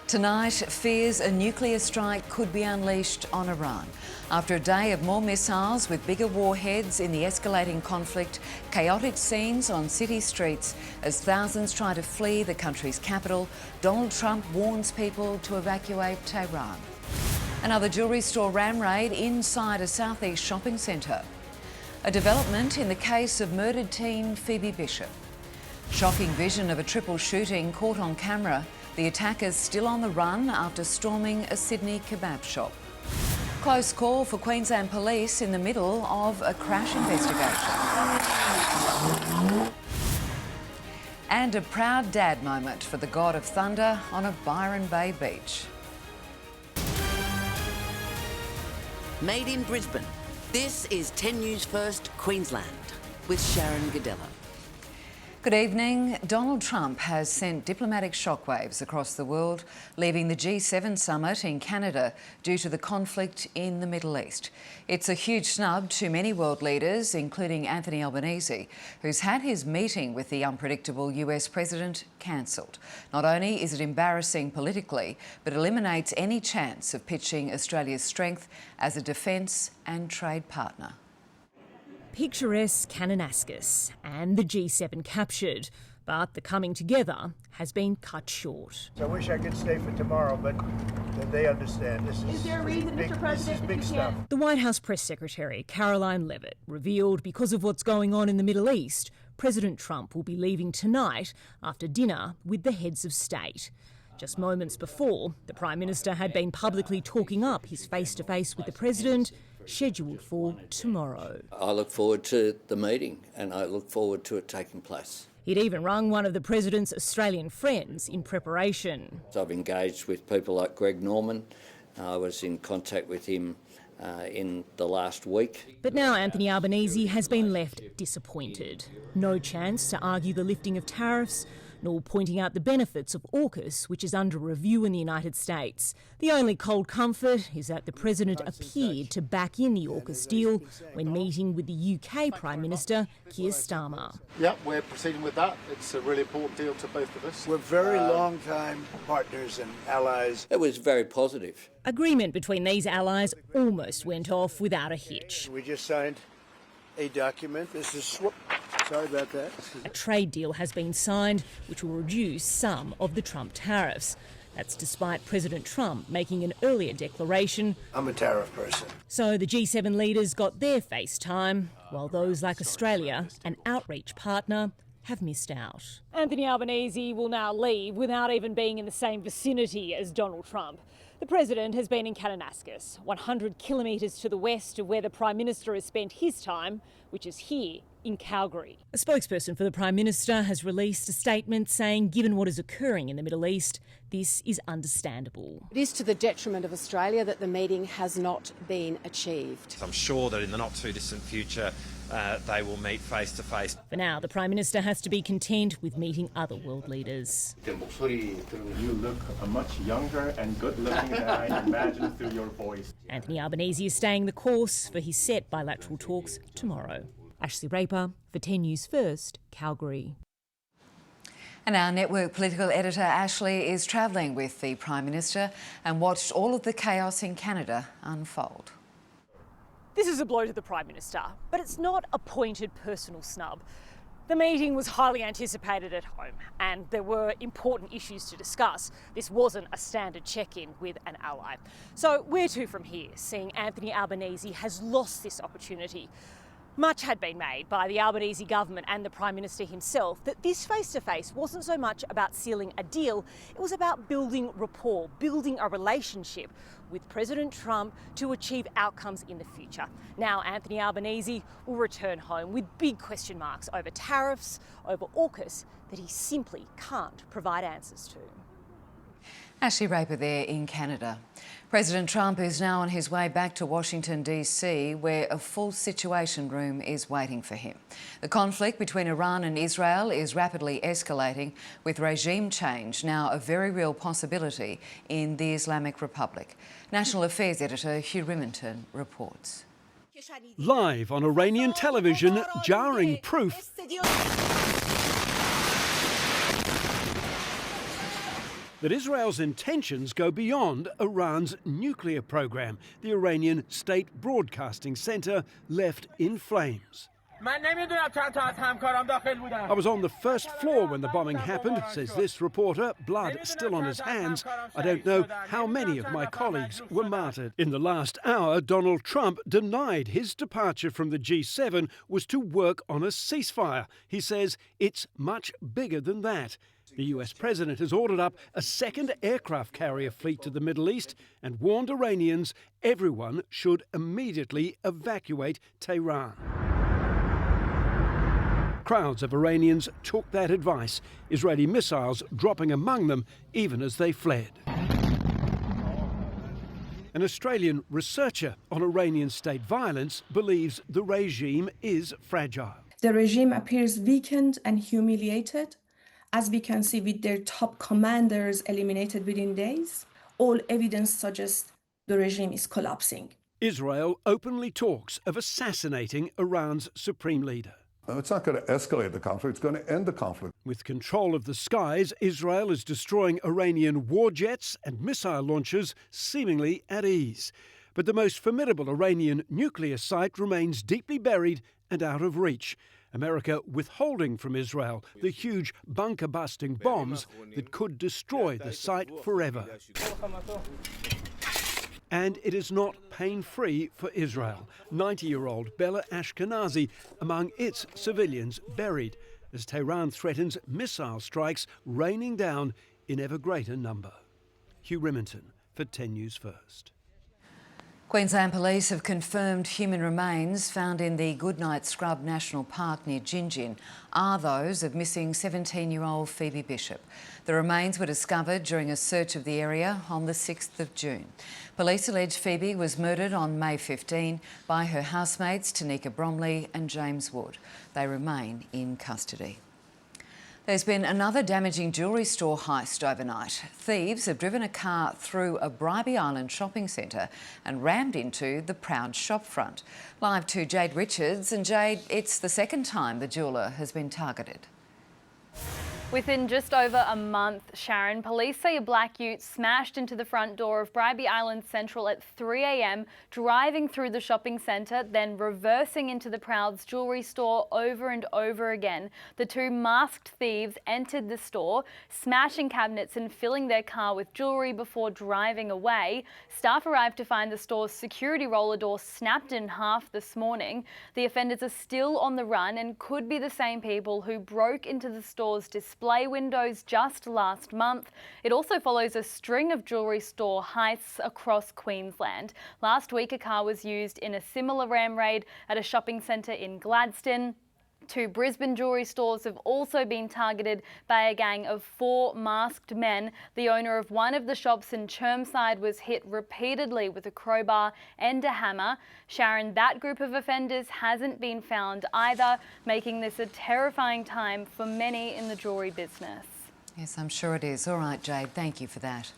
Tonight, fears a nuclear strike could be unleashed on Iran. After a day of more missiles with bigger warheads in the escalating conflict, chaotic scenes on city streets as thousands try to flee the country's capital, Donald Trump warns people to evacuate Tehran. Another jewellery store ram raid inside a southeast shopping centre. A development in the case of murdered teen Phoebe Bishop. Shocking vision of a triple shooting caught on camera. The attackers still on the run after storming a Sydney kebab shop. Close call for Queensland police in the middle of a crash investigation. And a proud dad moment for the God of Thunder on a Byron Bay beach. Made in Brisbane, this is 10 News First Queensland with Sharyn Ghidella. Good evening. Donald Trump has sent diplomatic shockwaves across the world, leaving the G7 summit in Canada due to the conflict in the Middle East. It's a huge snub to many world leaders, including Anthony Albanese, who's had his meeting with the unpredictable US president cancelled. Not only is it embarrassing politically, but eliminates any chance of pitching Australia's strength as a defence and trade partner. Picturesque Kananaskis and the G7 captured, but the coming together has been cut short. I wish I could stay for tomorrow, but they understand. Is there a reason, Mr. President, this is big stuff. The White House press secretary, Caroline Levitt, revealed because of what's going on in the Middle East, President Trump will be leaving tonight after dinner with the heads of state. Just moments before, the Prime Minister had been publicly talking up his face-to-face with the President, scheduled for tomorrow. I look forward to the meeting and I look forward to it taking place. He'd even rung one of the President's Australian friends in preparation. I've engaged with people like Greg Norman. I was in contact with him in the last week. But now Anthony Albanese has been left disappointed. No chance to argue the lifting of tariffs, nor pointing out the benefits of AUKUS, which is under review in the United States. The only cold comfort is that the President appeared to back in the AUKUS deal when meeting with the UK Prime Minister, Keir Starmer. Yep, we're proceeding with that. It's a really important deal to both of us. We're very long-time partners and allies. It was very positive. Agreement between these allies almost went off without a hitch. We just signed a document. This is sorry about that. A trade deal has been signed which will reduce some of the Trump tariffs. That's despite President Trump making an earlier declaration. I'm a tariff person. So the G7 leaders got their face time, while those like Australia, an outreach partner, have missed out. Anthony Albanese will now leave without even being in the same vicinity as Donald Trump. The President has been in Kananaskis, 100 kilometres to the west of where the Prime Minister has spent his time, which is here in Calgary. A spokesperson for the Prime Minister has released a statement saying, given what is occurring in the Middle East, this is understandable. It is to the detriment of Australia that the meeting has not been achieved. I'm sure that in the not too distant future they will meet face to face. For now, the Prime Minister has to be content with meeting other world leaders. You look much younger and good looking than I imagined through your voice. Anthony Albanese is staying the course for his set bilateral talks tomorrow. Ashley Raper for 10 News First, Calgary. And our network political editor Ashley is travelling with the Prime Minister and watched all of the chaos in Canada unfold. This is a blow to the Prime Minister, but it's not a pointed personal snub. The meeting was highly anticipated at home and there were important issues to discuss. This wasn't a standard check-in with an ally. So where to from here, seeing Anthony Albanese has lost this opportunity? Much had been made by the Albanese government and the Prime Minister himself that this face-to-face wasn't so much about sealing a deal, it was about building rapport, building a relationship with President Trump to achieve outcomes in the future. Now Anthony Albanese will return home with big question marks over tariffs, over AUKUS that he simply can't provide answers to. Ashley Raper there in Canada. President Trump is now on his way back to Washington DC, where a full situation room is waiting for him. The conflict between Iran and Israel is rapidly escalating, with regime change now a very real possibility in the Islamic Republic. National Affairs editor Hugh Riminton reports. Live on Iranian television, jarring proof that Israel's intentions go beyond Iran's nuclear program. The Iranian State Broadcasting Center left in flames. I was on the first floor when the bombing happened, says this reporter, blood still on his hands. I don't know how many of my colleagues were martyred. In the last hour, Donald Trump denied his departure from the G7 was to work on a ceasefire. He says it's much bigger than that. The US president has ordered up a second aircraft carrier fleet to the Middle East and warned Iranians everyone should immediately evacuate Tehran. Crowds of Iranians took that advice, Israeli missiles dropping among them even as they fled. An Australian researcher on Iranian state violence believes the regime is fragile. The regime appears weakened and humiliated, as we can see with their top commanders eliminated within days. All evidence suggests the regime is collapsing. Israel openly talks of assassinating Iran's supreme leader. It's not going to escalate the conflict, it's going to end the conflict. With control of the skies, Israel is destroying Iranian war jets and missile launchers seemingly at ease. But the most formidable Iranian nuclear site remains deeply buried and out of reach. America withholding from Israel the huge bunker-busting bombs that could destroy the site forever. And it is not pain-free for Israel. 90-year-old Bella Ashkenazi among its civilians buried as Tehran threatens missile strikes raining down in ever greater number. Hugh Remington for 10 News First. Queensland Police have confirmed human remains found in the Goodnight Scrub National Park near Gingin are those of missing 17-year-old Phoebe Bishop. The remains were discovered during a search of the area on the 6th of June. Police allege Phoebe was murdered on May 15 by her housemates Tanika Bromley and James Wood. They remain in custody. There's been another damaging jewellery store heist overnight. Thieves have driven a car through a Bribie Island shopping centre and rammed into the proud shopfront. Live to Jade Richards. And Jade, it's the second time the jeweller has been targeted. Within just over a month, Sharyn, police say a black ute smashed into the front door of Bribie Island Central at 3 a.m, driving through the shopping centre, then reversing into the Proud's jewellery store over and over again. The two masked thieves entered the store, smashing cabinets and filling their car with jewellery before driving away. Staff arrived to find the store's security roller door snapped in half this morning. The offenders are still on the run and could be the same people who broke into the store's display windows just last month. It also follows a string of jewellery store heists across Queensland. Last week, a car was used in a similar ram raid at a shopping centre in Gladstone. Two Brisbane jewellery stores have also been targeted by a gang of 4 masked men. The owner of one of the shops in Chermside was hit repeatedly with a crowbar and a hammer. Sharyn, that group of offenders hasn't been found either, making this a terrifying time for many in the jewellery business. Yes, I'm sure it is. All right, Jade, thank you for that.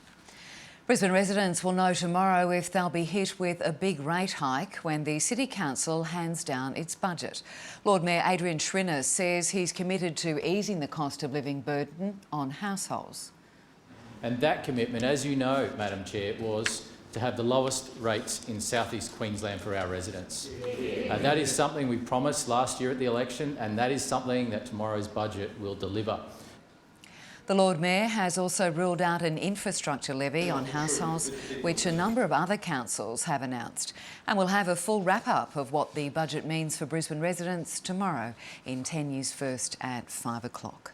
Brisbane residents will know tomorrow if they'll be hit with a big rate hike when the City Council hands down its budget. Lord Mayor Adrian Schrinner says he's committed to easing the cost of living burden on households. And that commitment, as you know, Madam Chair, was to have the lowest rates in southeast Queensland for our residents. That is something we promised last year at the election, and that is something that tomorrow's budget will deliver. The Lord Mayor has also ruled out an infrastructure levy on households, which a number of other councils have announced. And we'll have a full wrap-up of what the budget means for Brisbane residents tomorrow in 10 News First at 5 o'clock.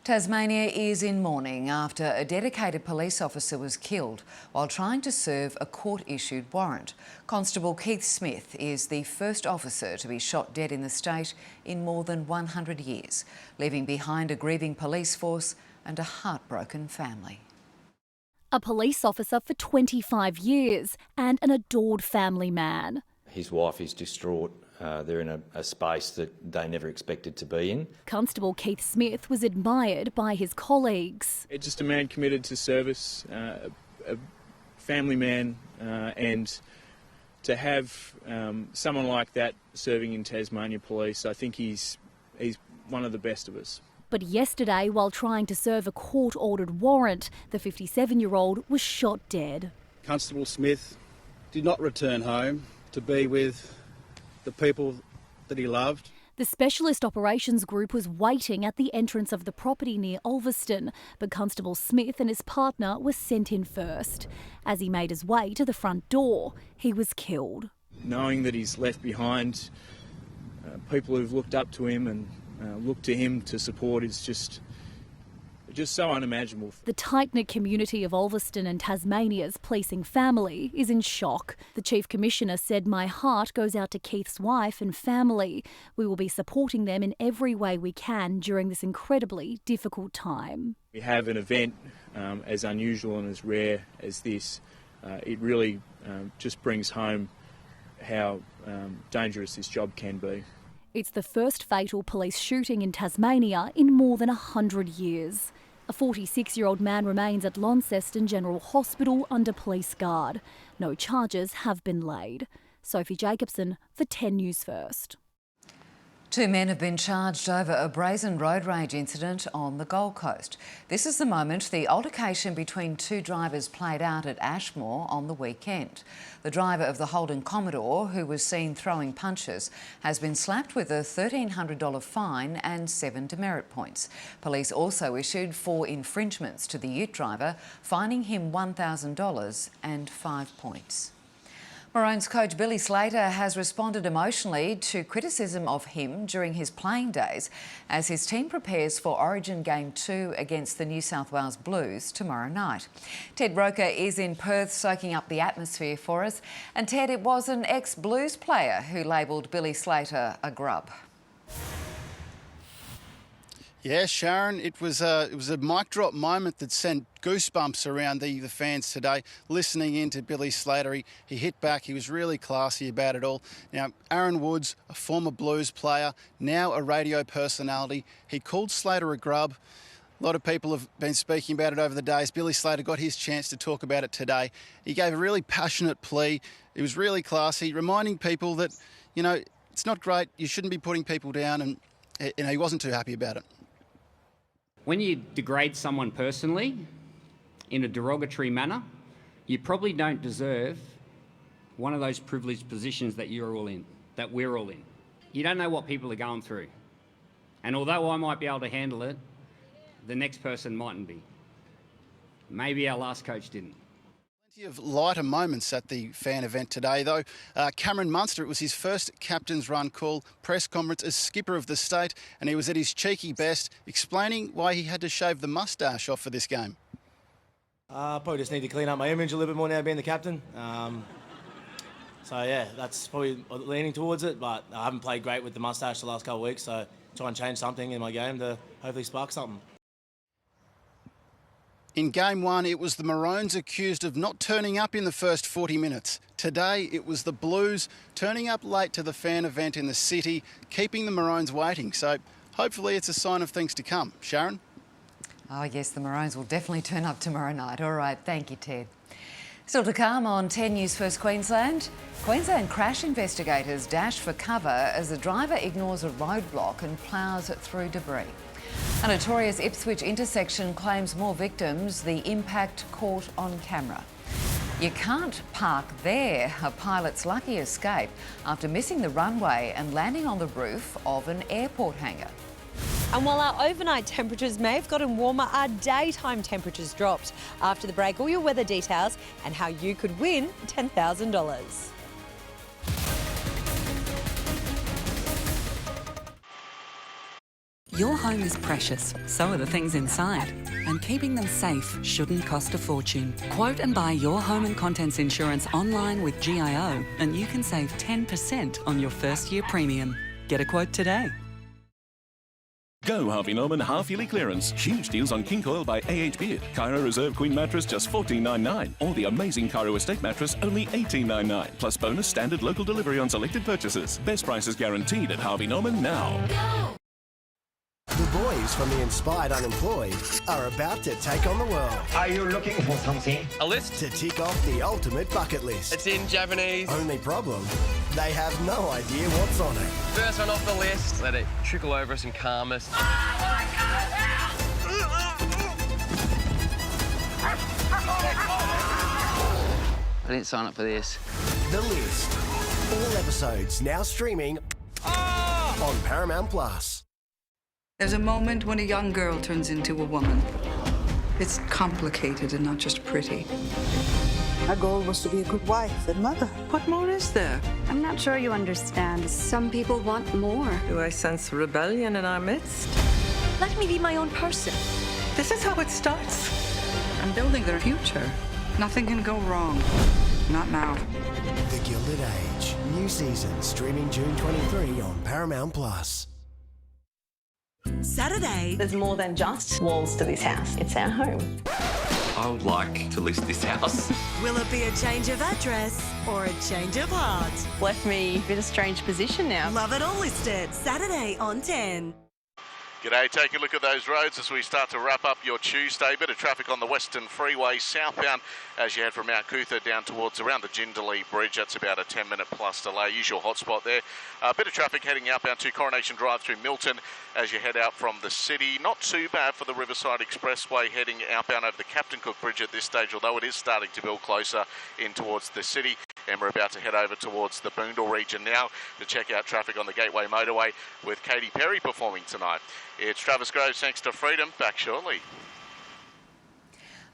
Tasmania is in mourning after a dedicated police officer was killed while trying to serve a court-issued warrant. Constable Keith Smith is the first officer to be shot dead in the state in more than 100 years, leaving behind a grieving police force and a heartbroken family. A police officer for 25 years and an adored family man. His wife is distraught. They're in a space that they never expected to be in. Constable Keith Smith was admired by his colleagues. It's just a man committed to service, a family man, and to have someone like that serving in Tasmania Police, I think he's one of the best of us. But yesterday, while trying to serve a court-ordered warrant, the 57-year-old was shot dead. Constable Smith did not return home to be with the people that he loved. The Specialist Operations Group was waiting at the entrance of the property near Ulverston, but Constable Smith and his partner were sent in first. As he made his way to the front door, he was killed. Knowing that he's left behind people who've looked up to him and looked to him to support is just so unimaginable. The tight-knit community of Ulverston and Tasmania's policing family is in shock. The Chief Commissioner said, "My heart goes out to Keith's wife and family. We will be supporting them in every way we can during this incredibly difficult time." We have an event as unusual and as rare as this. It really just brings home how dangerous this job can be. It's the first fatal police shooting in Tasmania in more than 100 years. A 46-year-old man remains at Launceston General Hospital under police guard. No charges have been laid. Sophie Jacobson for 10 News First. 2 men have been charged over a brazen road rage incident on the Gold Coast. This is the moment the altercation between 2 drivers played out at Ashmore on the weekend. The driver of the Holden Commodore, who was seen throwing punches, has been slapped with a $1,300 fine and 7 demerit points. Police also issued 4 infringements to the ute driver, fining him $1,000 and 5 points. Maroons coach Billy Slater has responded emotionally to criticism of him during his playing days as his team prepares for Origin Game 2 against the New South Wales Blues tomorrow night. Ted Roker is in Perth soaking up the atmosphere for us. And Ted, it was an ex-Blues player who labelled Billy Slater a grub. Yeah, Sharyn, it was a mic drop moment that sent goosebumps around the fans today, listening in to Billy Slater. He hit back. He was really classy about it all. Now, Aaron Woods, a former Blues player, now a radio personality, he called Slater a grub. A lot of people have been speaking about it over the days. Billy Slater got his chance to talk about it today. He gave a really passionate plea. It was really classy, reminding people that, you know, it's not great. You shouldn't be putting people down, and you know, he wasn't too happy about it. When you degrade someone personally in a derogatory manner, you probably don't deserve one of those privileged positions that you're all in, that we're all in. You don't know what people are going through. And although I might be able to handle it, the next person mightn't be. Maybe our last coach didn't. Plenty of lighter moments at the fan event today, though. Cameron Munster, it was his first captain's run call press conference as skipper of the state, and he was at his cheeky best, explaining why he had to shave the moustache off for this game. Probably just need to clean up my image a little bit more now being the captain. So yeah, that's probably leaning towards it, but I haven't played great with the moustache the last couple of weeks, so try and change something in my game to hopefully spark something. In Game 1, it was the Maroons accused of not turning up in the first 40 minutes. Today, it was the Blues turning up late to the fan event in the city, keeping the Maroons waiting. So hopefully it's a sign of things to come. Sharyn? Oh yes, the Maroons will definitely turn up tomorrow night. All right, thank you, Ted. Still to come on 10 News First Queensland. Queensland crash investigators dash for cover as the driver ignores a roadblock and ploughs through debris. A notorious Ipswich intersection claims more victims, the impact caught on camera. You can't park there. A pilot's lucky escape after missing the runway and landing on the roof of an airport hangar. And while our overnight temperatures may have gotten warmer, our daytime temperatures dropped. After the break, all your weather details and how you could win $10,000. Your home is precious, so are the things inside. And keeping them safe shouldn't cost a fortune. Quote and buy your home and contents insurance online with GIO, and you can save 10% on your first year premium. Get a quote today. Go Harvey Norman half-yearly clearance. Huge deals on King Coil by AH Beard. Cairo Reserve Queen mattress just $14.99. Or the amazing Cairo Estate mattress only $18.99. Plus bonus standard local delivery on selected purchases. Best prices guaranteed at Harvey Norman now. The boys boys from the inspired unemployed are about to take on the world. Are you looking for something? A list? To tick off the ultimate bucket list. It's in Japanese. Only problem, they have no idea what's on it. First one off the list. Let it trickle over us and calm us. I didn't sign up for this. The List. All episodes now streaming on Paramount Plus. There's a moment when a young girl turns into a woman. It's complicated and not just pretty. Our goal was to be a good wife and mother. What more is there? I'm not sure you understand. Some people want more. Do I sense rebellion in our midst? Let me be my own person. This is how it starts. I'm building their future. Nothing can go wrong. Not now. The Gilded Age. New season streaming June 23 on Paramount Plus. Saturday. There's more than just walls to this house. It's our home. I would like to list this house. Will it be a change of address or a change of heart? Left me in a strange position now. Love it all listed. Saturday on 10. G'day, take a look at those roads as we start to wrap up your Tuesday. Bit of traffic on the Western Freeway southbound as you head from Mount Cootha down towards around the Ghidella Bridge. That's about a 10-minute plus delay, usual hotspot there. A bit of traffic heading outbound to Coronation Drive through Milton as you head out from the city. Not too bad for the Riverside Expressway heading outbound over the Captain Cook Bridge at this stage, although it is starting to build closer in towards the city. And we're about to head over towards the Boondall region now to check out traffic on the Gateway Motorway with Katy Perry performing tonight. It's Travis Groves, thanks to Freedom. Back shortly.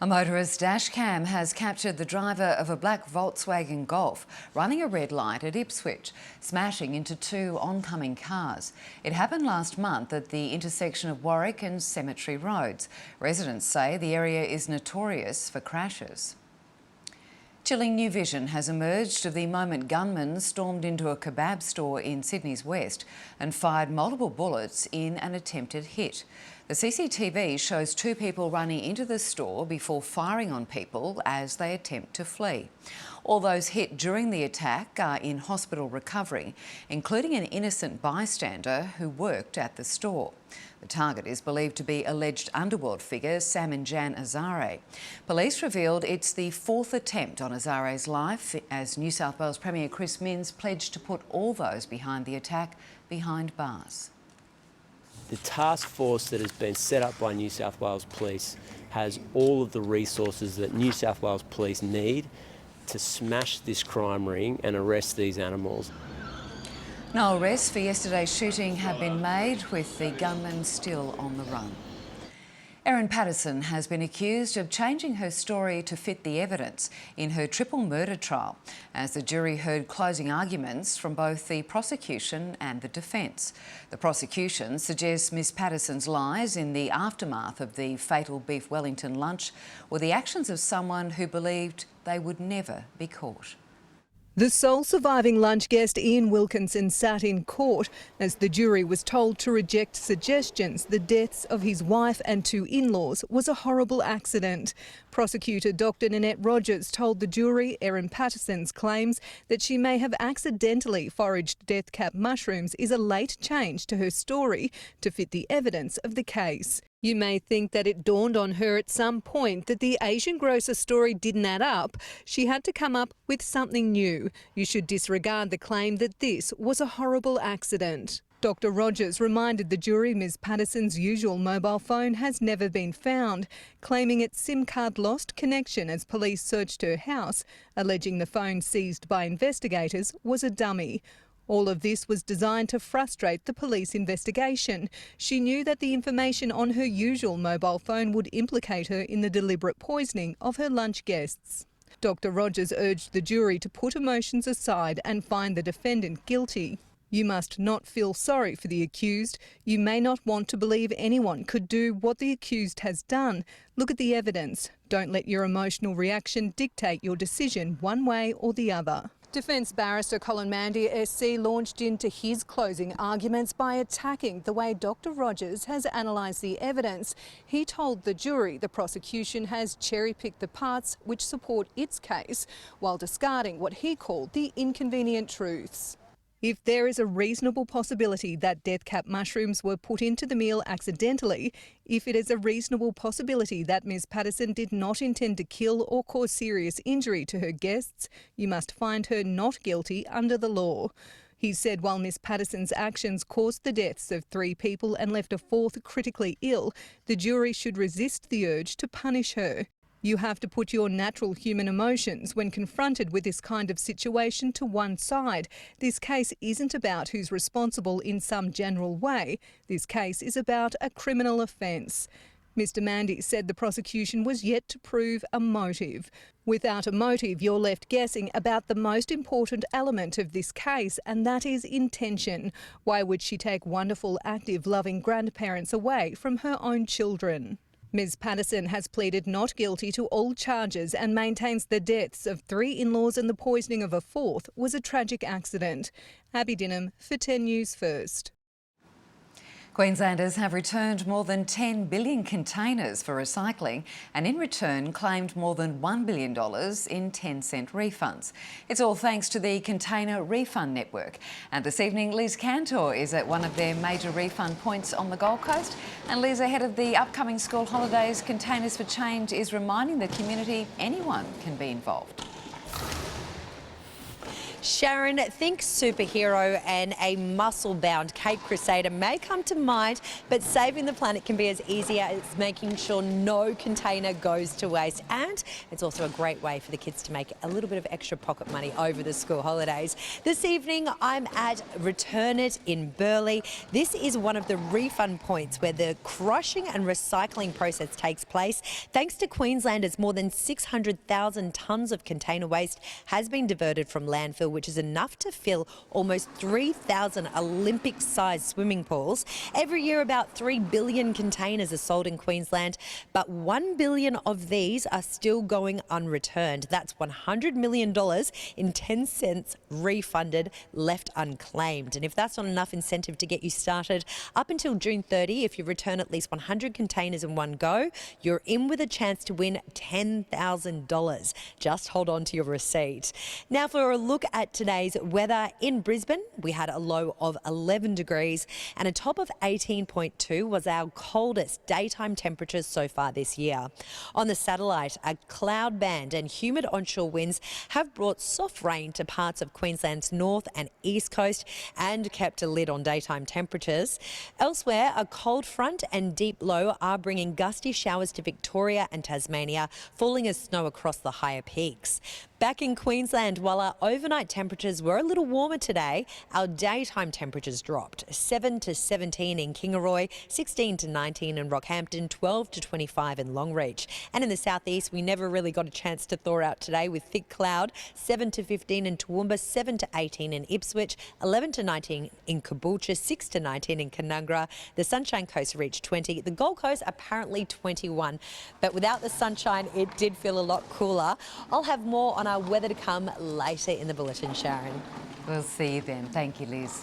A motorist dash cam has captured the driver of a black Volkswagen Golf running a red light at Ipswich, smashing into two oncoming cars. It happened last month at the intersection of Warwick and Cemetery Roads. Residents say the area is notorious for crashes. Chilling new vision has emerged of the moment gunmen stormed into a kebab store in Sydney's west and fired multiple bullets in an attempted hit. The CCTV shows two people running into the store before firing on people as they attempt to flee. All those hit during the attack are in hospital recovery, including an innocent bystander who worked at the store. The target is believed to be alleged underworld figure Samanjan Azare. Police revealed it's the fourth attempt on Azare's life as New South Wales Premier Chris Minns pledged to put all those behind the attack behind bars. The task force that has been set up by New South Wales Police has all of the resources that New South Wales Police need to smash this crime ring and arrest these animals. No arrests for yesterday's shooting have been made, with the gunman still on the run. Erin Patterson has been accused of changing her story to fit the evidence in her triple murder trial, as the jury heard closing arguments from both the prosecution and the defence. The prosecution suggests Ms Patterson's lies in the aftermath of the fatal beef Wellington lunch were the actions of someone who believed they would never be caught. The sole surviving lunch guest, Ian Wilkinson, sat in court as the jury was told to reject suggestions the deaths of his wife and two in-laws was a horrible accident. Prosecutor Dr Nanette Rogers told the jury Erin Patterson's claims that she may have accidentally foraged death cap mushrooms is a late change to her story to fit the evidence of the case. You may think that it dawned on her at some point that the Asian grocer story didn't add up. She had to come up with something new. You should disregard the claim that this was a horrible accident. Dr Rogers reminded the jury Ms Patterson's usual mobile phone has never been found, claiming its SIM card lost connection as police searched her house, alleging the phone seized by investigators was a dummy. All of this was designed to frustrate the police investigation. She knew that the information on her usual mobile phone would implicate her in the deliberate poisoning of her lunch guests. Dr Rogers urged the jury to put emotions aside and find the defendant guilty. You must not feel sorry for the accused. You may not want to believe anyone could do what the accused has done. Look at the evidence. Don't let your emotional reaction dictate your decision one way or the other. Defence barrister Colin Mandy SC launched into his closing arguments by attacking the way Dr Rogers has analysed the evidence. He told the jury the prosecution has cherry-picked the parts which support its case, while discarding what he called the inconvenient truths. If there is a reasonable possibility that death cap mushrooms were put into the meal accidentally, if it is a reasonable possibility that Ms Patterson did not intend to kill or cause serious injury to her guests, you must find her not guilty under the law. He said while Ms Patterson's actions caused the deaths of 3 people and left a 4th critically ill, the jury should resist the urge to punish her. You have to put your natural human emotions when confronted with this kind of situation to one side. This case isn't about who's responsible in some general way. This case is about a criminal offence. Mr Mandy said the prosecution was yet to prove a motive. Without a motive, you're left guessing about the most important element of this case, and that is intention. Why would she take wonderful, active, loving grandparents away from her own children? Ms Patterson has pleaded not guilty to all charges and maintains the deaths of 3 in-laws and the poisoning of a 4th was a tragic accident. Abby Dinham for 10 News First. Queenslanders have returned more than 10 billion containers for recycling and in return claimed more than $1 billion in 10-cent refunds. It's all thanks to the Container Refund Network. And this evening, Liz Cantor is at one of their major refund points on the Gold Coast. And Liz, ahead of the upcoming school holidays, Containers for Change is reminding the community anyone can be involved. Sharyn, think superhero and a muscle-bound Cape Crusader may come to mind, but saving the planet can be as easy as making sure no container goes to waste. And it's also a great way for the kids to make a little bit of extra pocket money over the school holidays. This evening, I'm at Return It in Burleigh. This is one of the refund points where the crushing and recycling process takes place. Thanks to Queenslanders, more than 600,000 tonnes of container waste has been diverted from landfill, which is enough to fill almost 3,000 Olympic-sized swimming pools. Every year, about 3 billion containers are sold in Queensland, but 1 billion of these are still going unreturned. That's $100 million in 10 cents refunded, left unclaimed. And if that's not enough incentive to get you started, up until June 30, if you return at least 100 containers in one go, you're in with a chance to win $10,000. Just hold on to your receipt. Now for a look at today's weather in Brisbane, we had a low of 11 degrees and a top of 18.2 was our coldest daytime temperatures so far this year. On the satellite, a cloud band and humid onshore winds have brought soft rain to parts of Queensland's north and east coast and kept a lid on daytime temperatures. Elsewhere, a cold front and deep low are bringing gusty showers to Victoria and Tasmania, falling as snow across the higher peaks. Back in Queensland, while our overnight temperatures were a little warmer today, our daytime temperatures dropped. 7 to 17 in Kingaroy, 16 to 19 in Rockhampton, 12 to 25 in Longreach. And in the southeast, we never really got a chance to thaw out today with thick cloud. 7 to 15 in Toowoomba, 7 to 18 in Ipswich, 11 to 19 in Caboolture, 6 to 19 in Canungra. The Sunshine Coast reached 20. The Gold Coast apparently 21. But without the sunshine, it did feel a lot cooler. I'll have more on our weather to come later in the bulletin, Sharyn. We'll see you then. Thank you, Liz.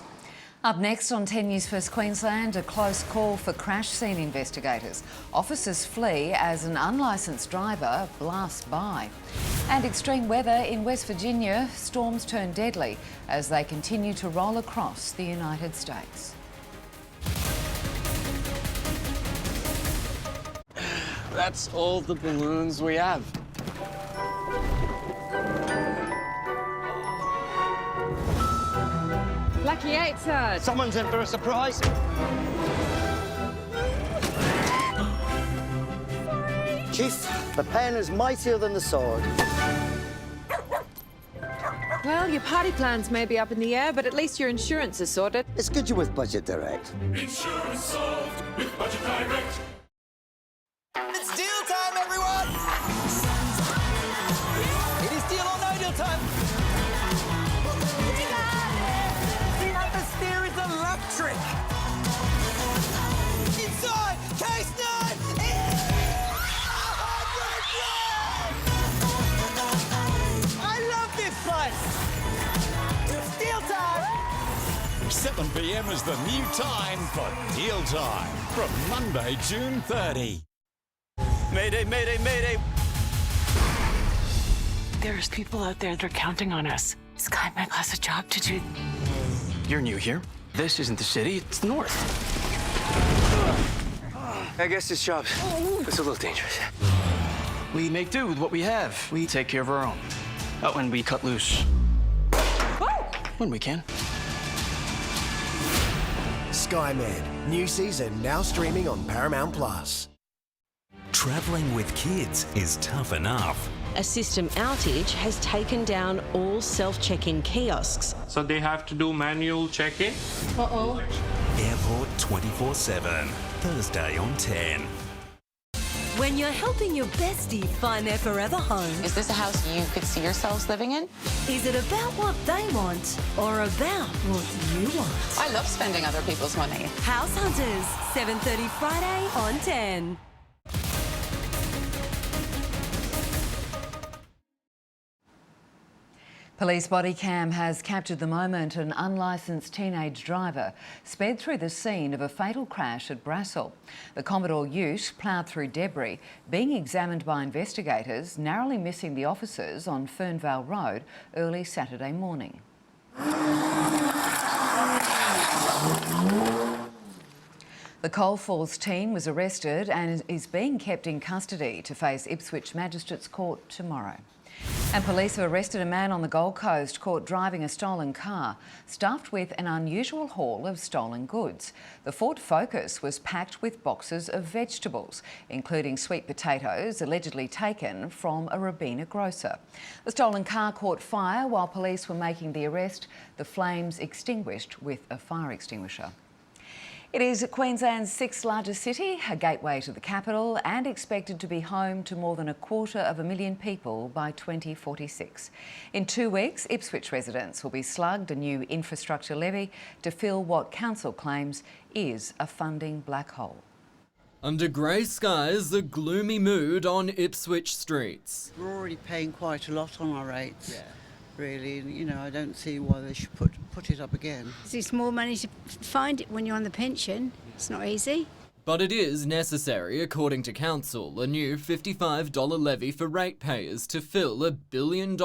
Up next on 10 News First Queensland, a close call for crash scene investigators. Officers flee as an unlicensed driver blasts by. And extreme weather in West Virginia, storms turn deadly as they continue to roll across the United States. That's all the balloons we have. Lucky eight, sir. Someone's in for a surprise. Chief, the pen is mightier than the sword. Well, your party plans may be up in the air, but at least your insurance is sorted. It's good you're with Budget Direct. Insurance solved with Budget Direct. It's deal time, everyone! It is deal or no deal time. The atmosphere is electric. Inside, case 9 is 100 grand! I love this place. It's deal time. 7 p.m. is the new time for Deal Time from Monday, June 30. Mayday, mayday, mayday. There's people out there that are counting on us. Sky Meg has a job to do. You're new here. This isn't the city, it's the north. I guess this job's it's a little dangerous. We make do with what we have. We take care of our own. But when we cut loose. When we can. Skyman, new season now streaming on Paramount Plus. Travelling with kids is tough enough. A system outage has taken down all self-check-in kiosks. So they have to do manual check-in? Uh-oh. Airport 24/7, Thursday on 10. When you're helping your bestie find their forever home. Is this a house you could see yourselves living in? Is it about what they want or about what you want? I love spending other people's money. House Hunters, 7:30 Friday on 10. Police body cam has captured the moment an unlicensed teenage driver sped through the scene of a fatal crash at Brassel. The Commodore ute ploughed through debris, being examined by investigators, narrowly missing the officers on Fernvale Road early Saturday morning. The Coalfalls teen was arrested and is being kept in custody to face Ipswich Magistrates Court tomorrow. And police have arrested a man on the Gold Coast caught driving a stolen car, stuffed with an unusual haul of stolen goods. The Ford Focus was packed with boxes of vegetables, including sweet potatoes allegedly taken from a Robina grocer. The stolen car caught fire while police were making the arrest. The flames extinguished with a fire extinguisher. It is Queensland's sixth largest city, a gateway to the capital, and expected to be home to more than 250,000 people by 2046. In 2 weeks, Ipswich residents will be slugged a new infrastructure levy to fill what council claims is a funding black hole. Under grey skies, a gloomy mood on Ipswich streets. We're already paying quite a lot on our rates. Really, you know, I don't see why they should put it up again. It's more money to find it when you're on the pension. It's not easy. But it is necessary, according to council, a new $55 levy for ratepayers to fill a $1 billion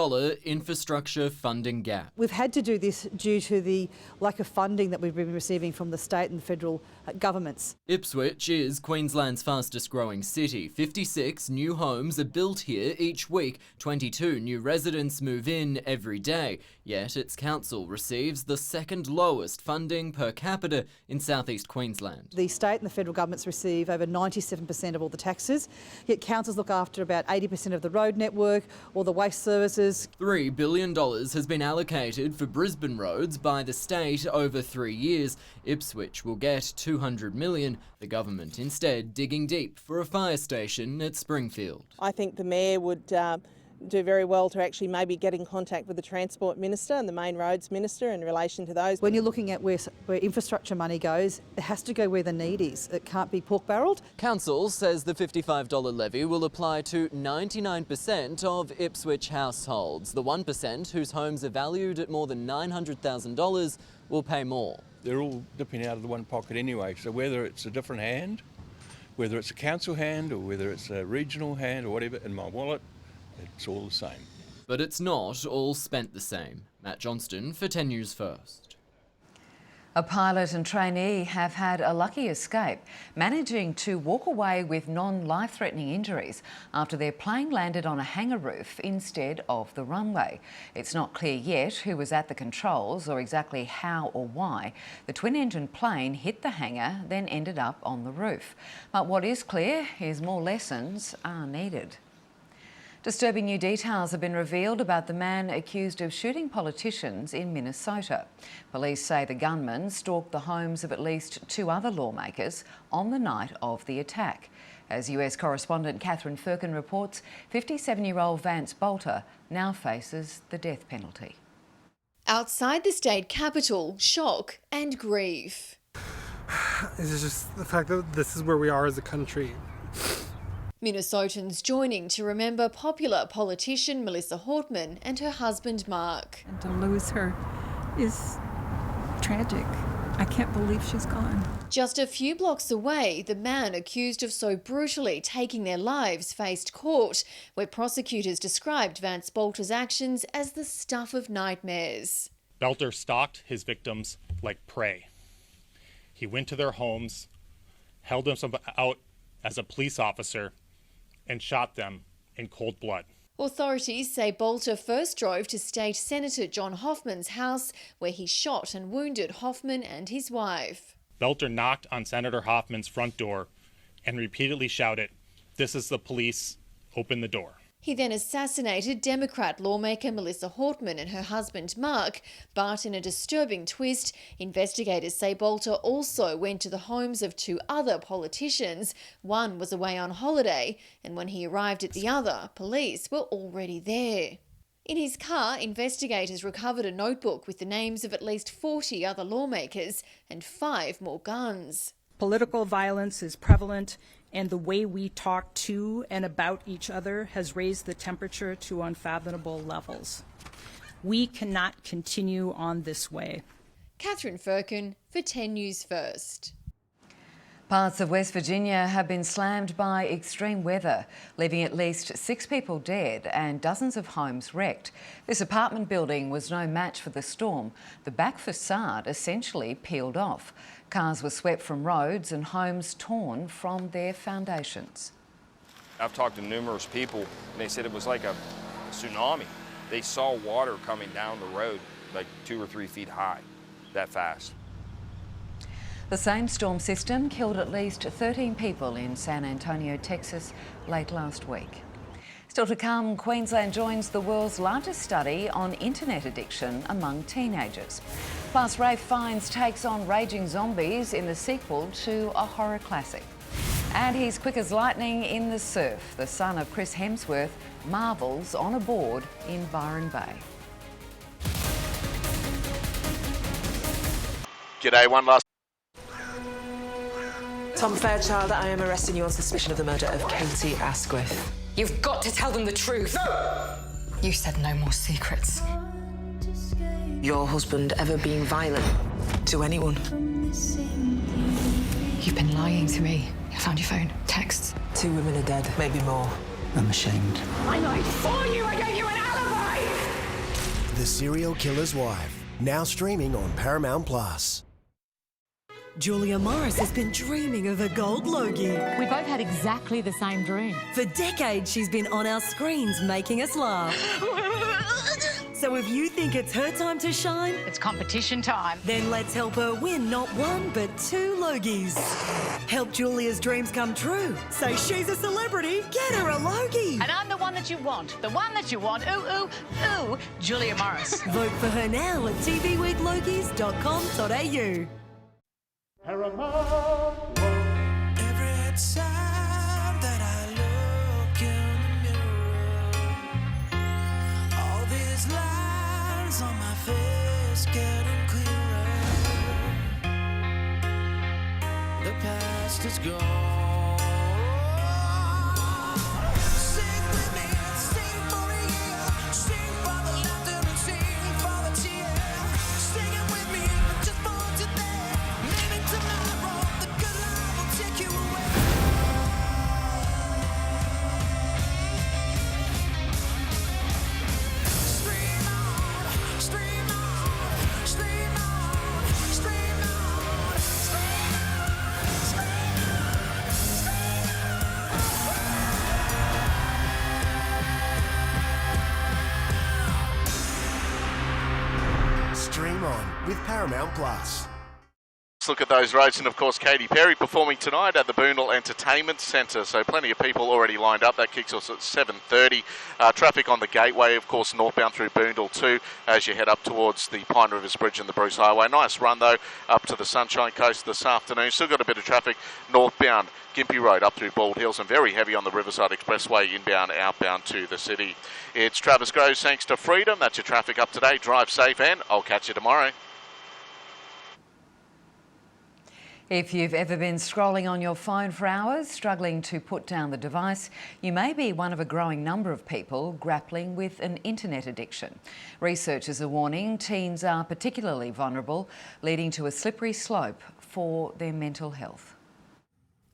infrastructure funding gap. We've had to do this due to the lack of funding that we've been receiving from the state and the federal governments. Ipswich is Queensland's fastest growing city. 56 new homes are built here each week. 22 new residents move in every day. Yet its council receives the second lowest funding per capita in southeast Queensland. The state and the federal governments receive over 97% of all the taxes, yet councils look after about 80% of the road network or the waste services. $3 billion has been allocated for Brisbane roads by the state over 3 years. Ipswich will get $200 million, the government instead digging deep for a fire station at Springfield. I think the Mayor would do very well to actually maybe get in contact with the Transport Minister and the Main Roads Minister in relation to those. When you're looking at where infrastructure money goes, it has to go where the need is. It can't be pork-barrelled. Council says the $55 levy will apply to 99% of Ipswich households. The 1% whose homes are valued at more than $900,000 will pay more. They're all dipping out of the one pocket anyway, so whether it's a different hand, whether it's a council hand or whether it's a regional hand or whatever in my wallet, it's all the same. But it's not all spent the same. Matt Johnston for 10 News First. A pilot and trainee have had a lucky escape, managing to walk away with non-life-threatening injuries after their plane landed on a hangar roof instead of the runway. It's not clear yet who was at the controls or exactly how or why the twin-engine plane hit the hangar, then ended up on the roof. But what is clear is more lessons are needed. Disturbing new details have been revealed about the man accused of shooting politicians in Minnesota. Police say the gunman stalked the homes of at least 2 other lawmakers on the night of the attack. As US correspondent Catherine Firkin reports, 57-year-old Vance Bolter now faces the death penalty. Outside the state capital, shock and grief. It's just the fact that this is where we are as a country. Minnesotans joining to remember popular politician Melissa Hortman and her husband Mark. And to lose her is tragic. I can't believe she's gone. Just a few blocks away, the man accused of so brutally taking their lives faced court, where prosecutors described Vance Bolter's actions as the stuff of nightmares. Bolter stalked his victims like prey. He went to their homes, held them out as a police officer, and shot them in cold blood. Authorities say Bolter first drove to State Senator John Hoffman's house, where he shot and wounded Hoffman and his wife. Bolter knocked on Senator Hoffman's front door and repeatedly shouted, "This is the police, open the door." He then assassinated Democrat lawmaker Melissa Hortman and her husband Mark, but in a disturbing twist, investigators say Bolter also went to the homes of two other politicians. One was away on holiday, and when he arrived at the other, police were already there. In his car, investigators recovered a notebook with the names of at least 40 other lawmakers and 5 more guns. Political violence is prevalent, and the way we talk to and about each other has raised the temperature to unfathomable levels. We cannot continue on this way. Catherine Firkin for 10 News First. Parts of West Virginia have been slammed by extreme weather, leaving at least 6 people dead and dozens of homes wrecked. This apartment building was no match for the storm. The back facade essentially peeled off. Cars were swept from roads and homes torn from their foundations. I've talked to numerous people, and they said it was like a tsunami. They saw water coming down the road like 2 or 3 feet high, that fast. The same storm system killed at least 13 people in San Antonio, Texas, late last week. Still to come, Queensland joins the world's largest study on internet addiction among teenagers. Plus, Rafe Fiennes takes on raging zombies in the sequel to a horror classic. And he's quick as lightning in the surf. The son of Chris Hemsworth marvels on a board in Byron Bay. G'day, one last. Tom Fairchild, I am arresting you on suspicion of the murder of Katie Asquith. You've got to tell them the truth. No! You said no more secrets. Your husband ever been violent to anyone? You've been lying to me. I found your phone, texts. 2 women are dead, maybe more. I'm ashamed. I lied for you. I gave you an alibi. The Serial Killer's Wife, now streaming on Paramount+. Julia Morris has been dreaming of a gold Logie. We both had exactly the same dream. For decades, she's been on our screens making us laugh. So if you think it's her time to shine, it's competition time. Then let's help her win not 1 but 2 Logies. Help Julia's dreams come true. Say she's a celebrity, get her a Logie. And I'm the one that you want. The one that you want. Ooh, ooh, ooh, Julia Morris. Vote for her now at tvweeklogies.com.au. Every time that I look in the mirror, all these lines on my face getting clearer. The past is gone. Sing with me, sing for a year, sing for the laughter and sing for the tears. Sing it with me, just for today. Tomorrow, the good life will take you away. Stream on, stream on, stream on, stream on, stream on. Stream on with Paramount+. Look at those roads, and of course Katy Perry performing tonight at the Boondall Entertainment Centre, so plenty of people already lined up. That kicks off at 7:30. Traffic on the Gateway, of course, northbound through Boondall too, as you head up towards the Pine Rivers Bridge and the Bruce Highway. Nice run though up to the Sunshine Coast this afternoon. Still got a bit of traffic northbound Gympie Road up through Bald Hills, and very heavy on the Riverside Expressway inbound, outbound to the city. It's Travis Groves, thanks to Freedom. That's your traffic up today. Drive safe, and I'll catch you tomorrow. If you've ever been scrolling on your phone for hours, struggling to put down the device, you may be one of a growing number of people grappling with an internet addiction. Researchers are warning teens are particularly vulnerable, leading to a slippery slope for their mental health.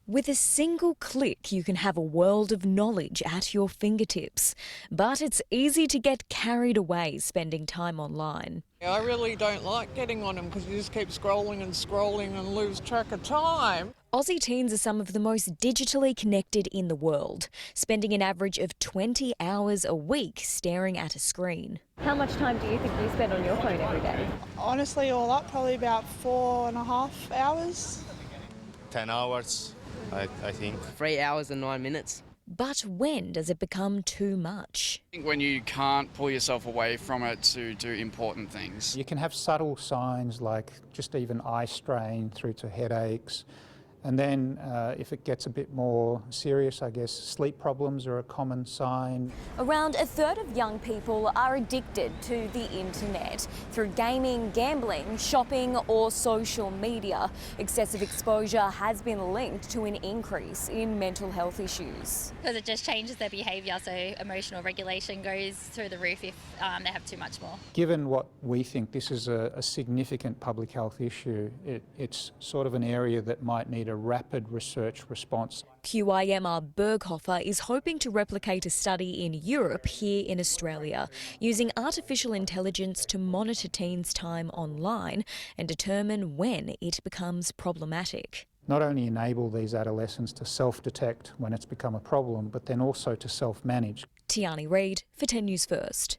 With a single click, you can have a world of knowledge at your fingertips. But it's easy to get carried away spending time online. I really don't like getting on them because you just keep scrolling and lose track of time. Aussie teens are some of the most digitally connected in the world, spending an average of 20 hours a week staring at a screen. How much time do you think you spend on your phone every day? Honestly, all up, probably about 4.5 hours. 10 hours, I think. 3 hours and 9 minutes. But when does it become too much? I think when you can't pull yourself away from it to do important things. You can have subtle signs like just even eye strain through to headaches. And then if it gets a bit more serious, I guess sleep problems are a common sign. Around a third of young people are addicted to the internet through gaming, gambling, shopping or social media. Excessive exposure has been linked to an increase in mental health issues. Because it just changes their behaviour, so emotional regulation goes through the roof if they have too much more. Given what we think this is a significant public health issue, it's sort of an area that might need a rapid research response. QIMR Berghofer is hoping to replicate a study in Europe here in Australia, using artificial intelligence to monitor teens' time online and determine when it becomes problematic. Not only enable these adolescents to self-detect when it's become a problem, but then also to self-manage. Tiani Reid for 10 News First.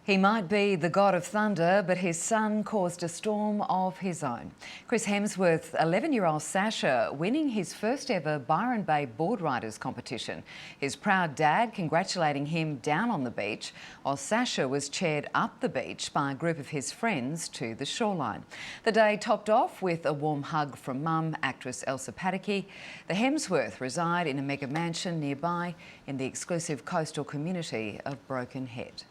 He might be the god of thunder, but his son caused a storm of his own. Chris Hemsworth's 11-year-old Sasha winning his first ever Byron Bay board riders competition. His proud dad congratulating him down on the beach, while Sasha was chaired up the beach by a group of his friends to the shoreline. The day topped off with a warm hug from mum, actress Elsa Pataky. The Hemsworth reside in a mega mansion nearby in the exclusive coastal community of Broken Head.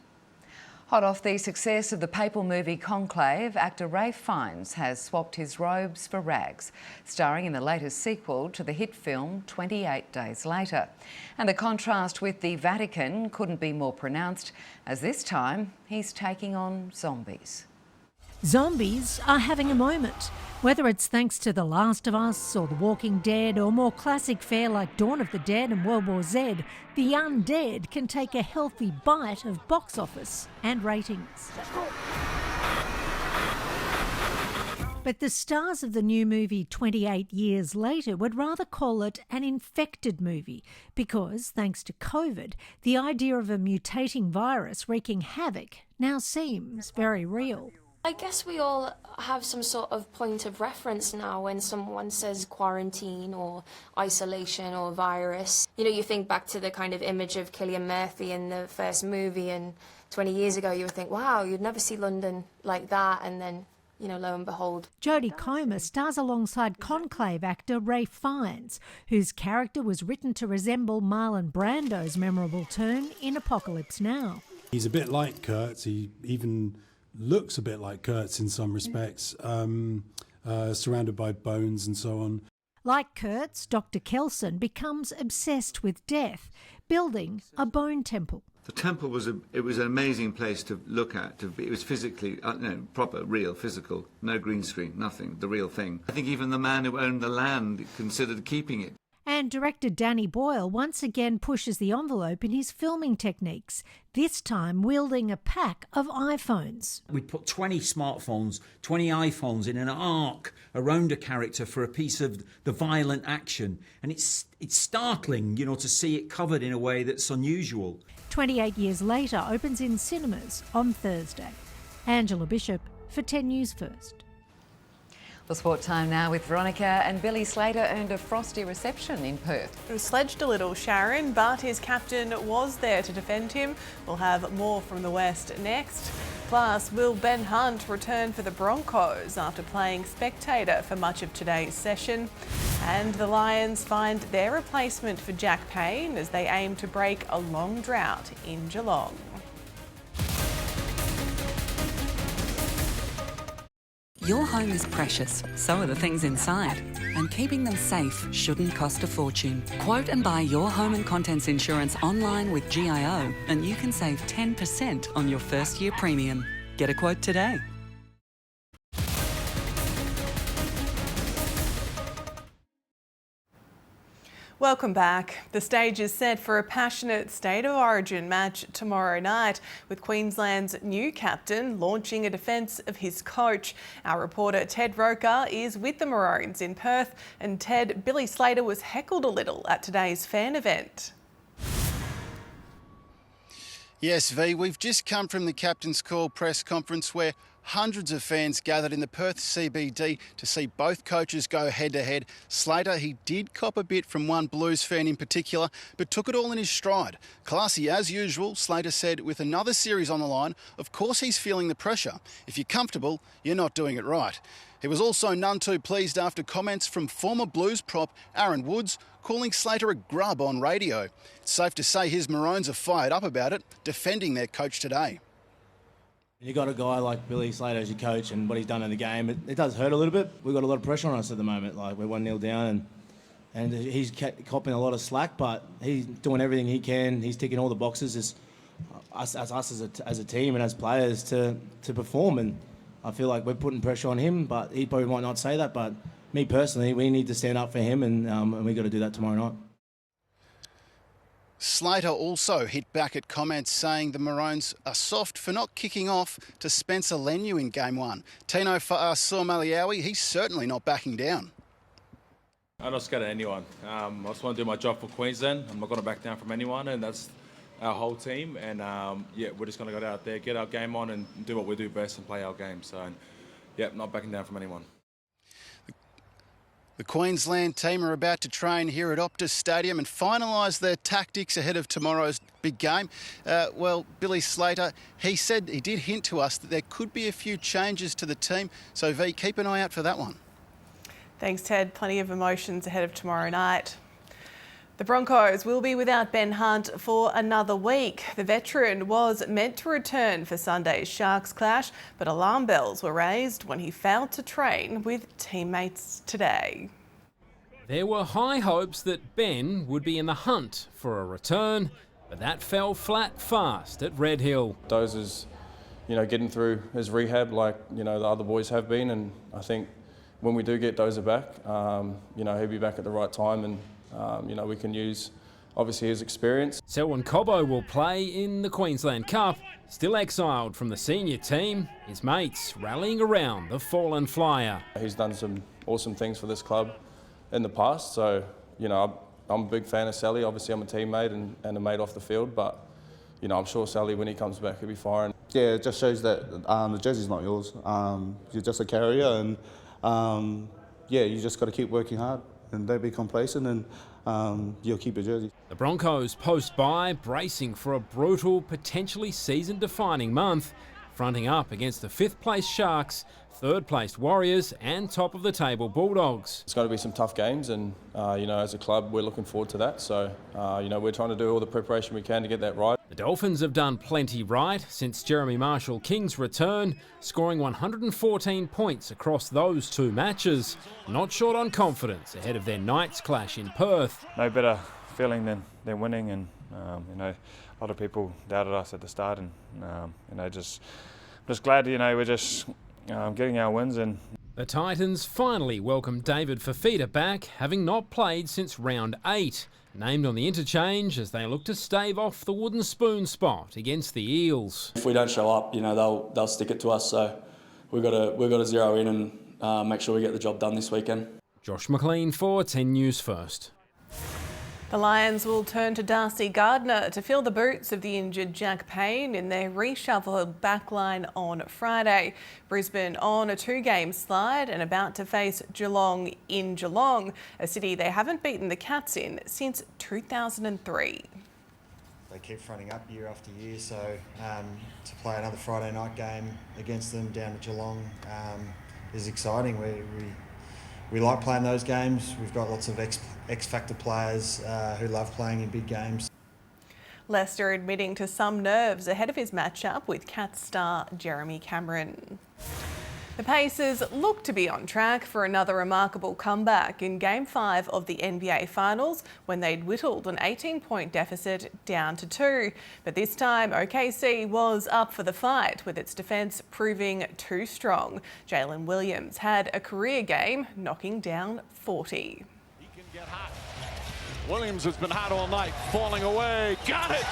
Hot off the success of the papal movie Conclave, actor Ralph Fiennes has swapped his robes for rags, starring in the latest sequel to the hit film 28 Days Later. And the contrast with the Vatican couldn't be more pronounced, as this time he's taking on zombies. Zombies are having a moment. Whether it's thanks to The Last of Us or The Walking Dead or more classic fare like Dawn of the Dead and World War Z, the undead can take a healthy bite of box office and ratings. But the stars of the new movie 28 Years Later would rather call it an infected movie because, thanks to COVID, the idea of a mutating virus wreaking havoc now seems very real. I guess we all have some sort of point of reference now when someone says quarantine or isolation or virus. You know, you think back to the kind of image of Cillian Murphy in the first movie, and 20 years ago you would think, wow, you'd never see London like that, and then, you know, lo and behold. Jodie Comer stars alongside Conclave actor Ralph Fiennes, whose character was written to resemble Marlon Brando's memorable turn in Apocalypse Now. He's a bit like Kurtz, he even looks a bit like Kurtz in some respects, surrounded by bones and so on. Like Kurtz, Dr. Kelson becomes obsessed with death, building a bone temple. The temple was an amazing place to look at. It was physically, proper, real, physical, no green screen, nothing, the real thing. I think even the man who owned the land considered keeping it. And director Danny Boyle once again pushes the envelope in his filming techniques, this time wielding a pack of iPhones. We put 20 smartphones, 20 iPhones in an arc around a character for a piece of the violent action. And it's startling, you know, to see it covered in a way that's unusual. 28 Years Later opens in cinemas on Thursday. Angela Bishop for 10 News First. Well, sport time now with Veronica, and Billy Slater earned a frosty reception in Perth. He was sledged a little, Sharyn, but his captain was there to defend him. We'll have more from the West next. Plus, will Ben Hunt return for the Broncos after playing spectator for much of today's session? And the Lions find their replacement for Jack Payne as they aim to break a long drought in Geelong. Your home is precious, so are the things inside. And keeping them safe shouldn't cost a fortune. Quote and buy your home and contents insurance online with GIO, and you can save 10% on your first year premium. Get a quote today. Welcome back. The stage is set for a passionate State of Origin match tomorrow night, with Queensland's new captain launching a defence of his coach. Our reporter Ted Roker is with the Maroons in Perth, and Ted, Billy Slater was heckled a little at today's fan event. Yes, V, we've just come from the Captain's Call press conference where hundreds of fans gathered in the Perth CBD to see both coaches go head-to-head. Slater, he did cop a bit from one Blues fan in particular, but took it all in his stride. Classy as usual, Slater said, with another series on the line, of course he's feeling the pressure. If you're comfortable, you're not doing it right. He was also none too pleased after comments from former Blues prop Aaron Woods, calling Slater a grub on radio. It's safe to say his Maroons are fired up about it, defending their coach today. You got a guy like Billy Slater as your coach and what he's done in the game, it does hurt a little bit. We've got a lot of pressure on us at the moment. Like, we're 1-0 down and he's copping a lot of slack, but he's doing everything he can. He's ticking all the boxes as a team and as players to perform. And I feel like we're putting pressure on him, but he probably might not say that. But me personally, we need to stand up for him, and we've got to do that tomorrow night. Slater also hit back at comments saying the Maroons are soft for not kicking off to Spencer Leniu in Game 1. Tino Fa'asuamaleaui, he's certainly not backing down. I'm not scared of anyone. I just want to do my job for Queensland. I'm not going to back down from anyone, and that's our whole team. And yeah, we're just going to go out there, get our game on and do what we do best and play our game. So, yeah, not backing down from anyone. The Queensland team are about to train here at Optus Stadium and finalise their tactics ahead of tomorrow's big game. Well, Billy Slater, he said he did hint to us that there could be a few changes to the team. So, V, keep an eye out for that one. Thanks, Ted. Plenty of emotions ahead of tomorrow night. The Broncos will be without Ben Hunt for another week. The veteran was meant to return for Sunday's Sharks clash, but alarm bells were raised when he failed to train with teammates today. There were high hopes that Ben would be in the hunt for a return, but that fell flat fast at Red Hill. Dozer's, getting through his rehab like, the other boys have been, and I think when we do get Dozer back, he'll be back at the right time and we can use, obviously, his experience. Selwyn Cobbo will play in the Queensland Cup. Still exiled from the senior team, his mates rallying around the fallen flyer. He's done some awesome things for this club in the past, so, I'm a big fan of Sally. Obviously, I'm a teammate and a mate off the field, but, I'm sure Sally, when he comes back, he'll be fine. Yeah, it just shows that the jersey's not yours. You're just a carrier, and, you just got to keep working hard. And don't be complacent, and you'll keep your jersey. The Broncos post-bye bracing for a brutal, potentially season-defining month, fronting up against the fifth-place Sharks, third-placed Warriors and top-of-the-table Bulldogs. It's going to be some tough games, and as a club, we're looking forward to that. So, we're trying to do all the preparation we can to get that right. The Dolphins have done plenty right since Jeremy Marshall-King's return, scoring 114 points across those two matches. Not short on confidence ahead of their Knights clash in Perth. No better feeling than winning, and a lot of people doubted us at the start, and just glad we're just getting our wins. And the Titans finally welcome David Fafita back, having not played since round 8. Named on the interchange as they look to stave off the wooden spoon spot against the Eels. If we don't show up, they'll stick it to us. So we've got to zero in and make sure we get the job done this weekend. Josh McLean for 10 News First. The Lions will turn to Darcy Gardner to fill the boots of the injured Jack Payne in their reshuffled backline on Friday. Brisbane on a 2-game slide and about to face Geelong in Geelong, a city they haven't beaten the Cats in since 2003. They keep fronting up year after year, so to play another Friday night game against them down at Geelong is exciting. We like playing those games. We've got lots of X-factor players who love playing in big games. Leicester admitting to some nerves ahead of his matchup with Cats star Jeremy Cameron. The Pacers look to be on track for another remarkable comeback in Game 5 of the NBA Finals when they'd whittled an 18-point deficit down to 2. But this time, OKC was up for the fight, with its defence proving too strong. Jalen Williams had a career game, knocking down 40. Williams has been hot all night, falling away. Got it!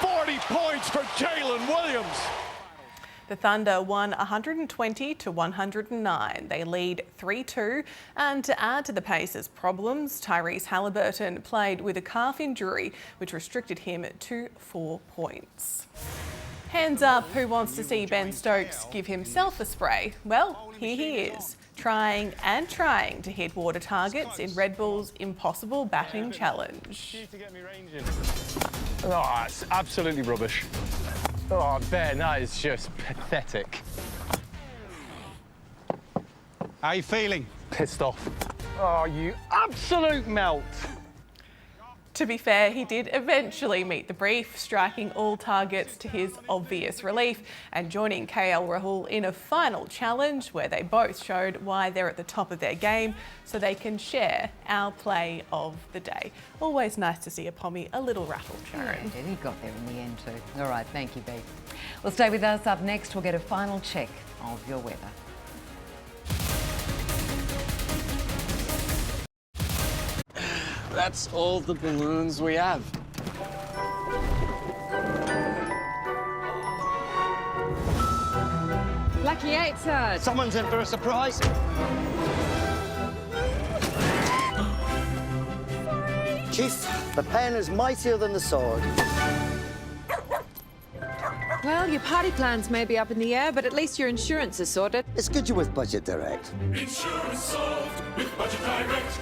40 points for Jalen Williams. The Thunder won 120 to 109. They lead 3-2. And to add to the Pacers' problems, Tyrese Halliburton played with a calf injury, which restricted him to 4 points. Hands up, who wants to see Ben Stokes give himself a spray? Well, here he is, trying to hit water targets in Red Bull's Impossible Batting Challenge. Oh, it's absolutely rubbish. Oh, Ben, that is just pathetic. How are you feeling? Pissed off. Oh, you absolute melt. To be fair, he did eventually meet the brief, striking all targets to his obvious relief and joining KL Rahul in a final challenge where they both showed why they're at the top of their game so they can share our play of the day. Always nice to see a Pommy a little rattled, Sharyn. Yeah, he got there in the end too. All right, thank you, B. Well, stay with us. Up next, we'll get a final check of your weather. That's all the balloons we have. Lucky 8, sir. Someone's in for a surprise. Chief, the pen is mightier than the sword. Well, your party plans may be up in the air, but at least your insurance is sorted. It's good you're with Budget Direct. Insurance solved with Budget Direct.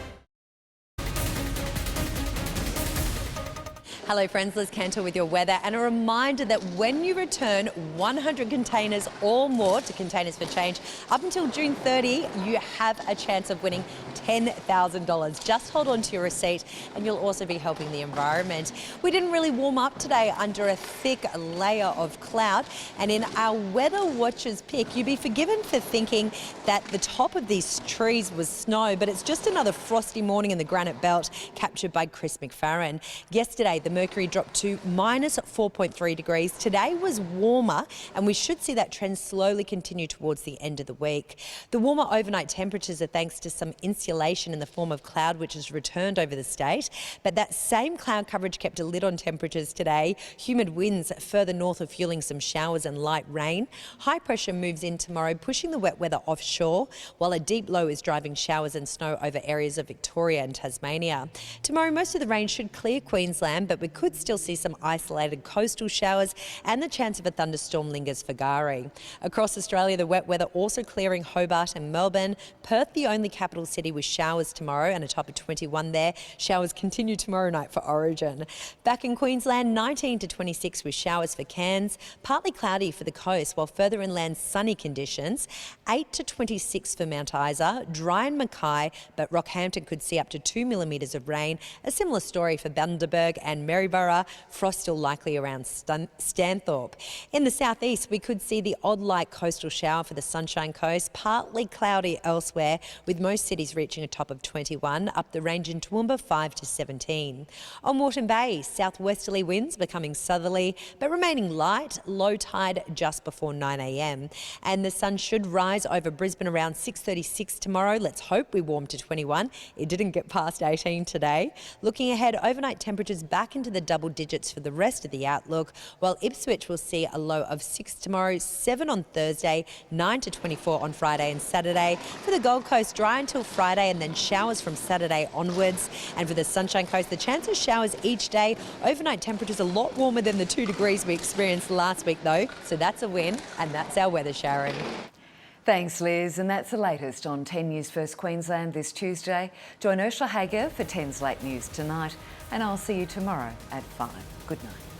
Hello friends, Liz Cantor with your weather, and a reminder that when you return 100 containers or more to Containers for Change up until June 30, you have a chance of winning $10,000. Just hold on to your receipt and you'll also be helping the environment. We didn't really warm up today under a thick layer of cloud, and in our Weather Watchers pick, you'd be forgiven for thinking that the top of these trees was snow, but it's just another frosty morning in the Granite Belt captured by Chris McFarren. Yesterday, the mercury dropped to minus 4.3 degrees. Today was warmer, and we should see that trend slowly continue towards the end of the week. The warmer overnight temperatures are thanks to some insulation in the form of cloud which has returned over the state, but that same cloud coverage kept a lid on temperatures today. Humid winds further north are fueling some showers and light rain. High pressure moves in tomorrow, pushing the wet weather offshore, while a deep low is driving showers and snow over areas of Victoria and Tasmania. Tomorrow, most of the rain should clear Queensland, but we could still see some isolated coastal showers, and the chance of a thunderstorm lingers for Gari. Across Australia, the wet weather also clearing Hobart and Melbourne. Perth, the only capital city with showers tomorrow and a top of 21 there. Showers continue tomorrow night for Origin. Back in Queensland, 19 to 26 with showers for Cairns. Partly cloudy for the coast, while further inland sunny conditions. 8 to 26 for Mount Isa. Dry in Mackay, but Rockhampton could see up to 2 millimetres of rain. A similar story for Bundaberg and Maryborough. Frost still likely around Stanthorpe. In the southeast, we could see the odd light coastal shower for the Sunshine Coast. Partly cloudy elsewhere, with most cities reaching a top of 21. Up the range in Toowoomba, 5 to 17. On Moreton Bay, southwesterly winds becoming southerly, but remaining light. Low tide just before 9 a.m. And the sun should rise over Brisbane around 6:36 tomorrow. Let's hope we warm to 21. It didn't get past 18 today. Looking ahead, overnight temperatures back into the double digits for the rest of the outlook, while Ipswich will see a low of 6 tomorrow, 7 on Thursday, 9 to 24 on Friday and Saturday. For the Gold Coast, dry until Friday and then showers from Saturday onwards. And for the Sunshine Coast, the chance of showers each day. Overnight temperatures a lot warmer than the 2 degrees we experienced last week though, so that's a win, and that's our weather, Sharyn. Thanks, Liz. And that's the latest on 10 News First Queensland this Tuesday. Join Ursula Hager for 10's Late News tonight, and I'll see you tomorrow at 5. Good night.